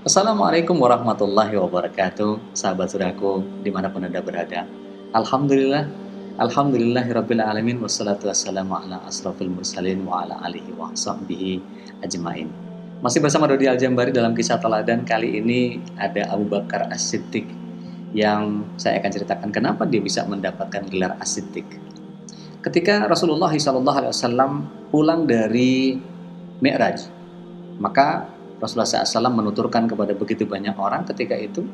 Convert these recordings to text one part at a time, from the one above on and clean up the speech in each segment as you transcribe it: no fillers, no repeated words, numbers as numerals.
Assalamualaikum warahmatullahi wabarakatuh, sahabat saudaraku dimanapun Anda berada. Alhamdulillah, Alhamdulillahirabbil alamin wassalatu wassalamu ala asrofil mursalin wa ala alihi wa sahbihi ajmain. Masih bersama Dodi Aljambari dalam kisah teladan. Kali ini ada Abu Bakar As-Siddiq yang saya akan ceritakan kenapa dia bisa mendapatkan gelar As-Siddiq. Ketika Rasulullah SAW pulang dari Mi'raj, maka Rasulullah SAW menuturkan kepada begitu banyak orang ketika itu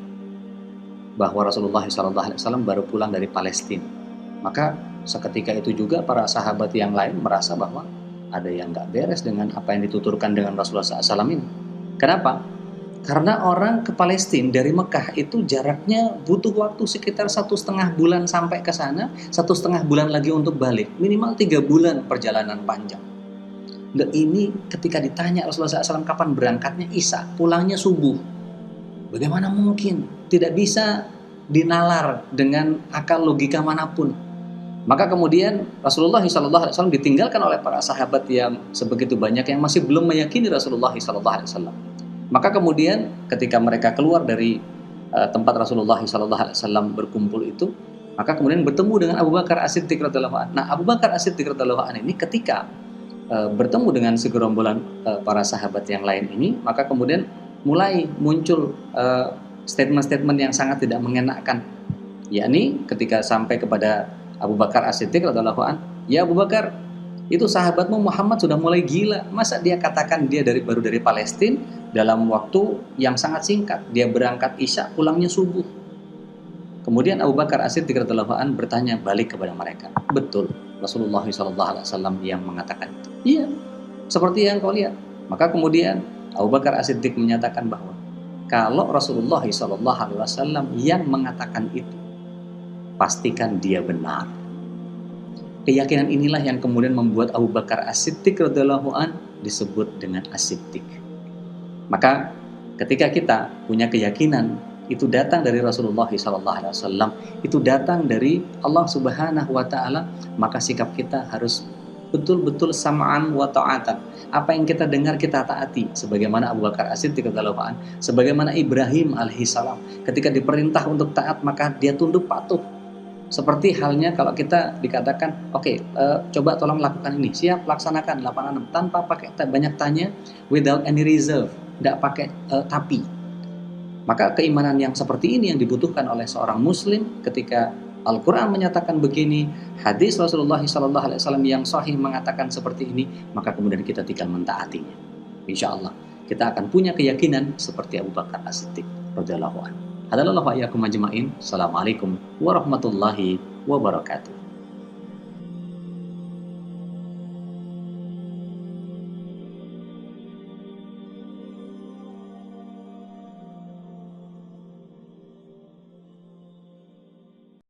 bahwa Rasulullah SAW baru pulang dari Palestina. Maka seketika itu juga para sahabat yang lain merasa bahwa ada yang gak beres dengan apa yang dituturkan dengan Rasulullah SAW ini. Kenapa? Karena orang ke Palestina dari Mekah itu jaraknya butuh waktu sekitar 1,5 bulan sampai ke sana, 1,5 bulan lagi untuk balik, minimal 3 bulan perjalanan panjang. Dan ini ketika ditanya Rasulullah SAW kapan berangkatnya, Isya, pulangnya subuh. Bagaimana mungkin? Tidak bisa dinalar dengan akal logika manapun. Maka kemudian Rasulullah SAW ditinggalkan oleh para sahabat yang sebegitu banyak yang masih belum meyakini Rasulullah SAW. Maka kemudian ketika mereka keluar dari tempat Rasulullah SAW berkumpul itu, maka kemudian bertemu dengan Abu Bakar As-Siddiq radhiyallahu anhu. Nah, Abu Bakar As-Siddiq radhiyallahu anhu ini ketika bertemu dengan segerombolan para sahabat yang lain ini, maka kemudian mulai muncul statement-statement yang sangat tidak mengenakan, yakni ketika sampai kepada Abu Bakar As-Siddiq radhiyallahu anhu, ya Abu Bakar, itu sahabatmu Muhammad sudah mulai gila, masa dia katakan dia baru dari Palestina dalam waktu yang sangat singkat, dia berangkat Isya pulangnya subuh. Kemudian Abu Bakar As-Siddiq radhiyallahu anhu bertanya balik kepada mereka, betul Rasulullah SAW yang mengatakan itu? Iya, seperti yang kau lihat. Maka kemudian Abu Bakar As-Siddiq menyatakan bahwa kalau Rasulullah SAW yang mengatakan itu, pastikan dia benar. Keyakinan inilah yang kemudian membuat Abu Bakar As-Siddiq radhiyallahu anhu disebut dengan As-Siddiq. Maka ketika kita punya keyakinan itu datang dari Rasulullah SAW, itu datang dari Allah Subhanahu wa Ta'ala, maka sikap kita harus betul-betul sam'an wa ta'atan. Apa yang kita dengar kita taati, sebagaimana Abu Bakar As-Siddiq radhiyallahu anhu, sebagaimana Ibrahim alaihissalam ketika diperintah untuk taat maka dia tunduk patuh. Seperti halnya kalau kita dikatakan, oke, coba tolong lakukan ini, siap, laksanakan 86 tanpa pakai banyak tanya, without any reserve, tidak pakai tapi. Maka keimanan yang seperti ini yang dibutuhkan oleh seorang muslim ketika Al-Quran menyatakan begini, hadis Rasulullah SAW yang sahih mengatakan seperti ini, maka kemudian kita tinggal mentaatinya. Insya Allah kita akan punya keyakinan seperti Abu Bakar As-Siddiq radhiyallahu anhu. Hadalallahu wa iyyakum ajmain. Assalamualaikum warahmatullahi wabarakatuh.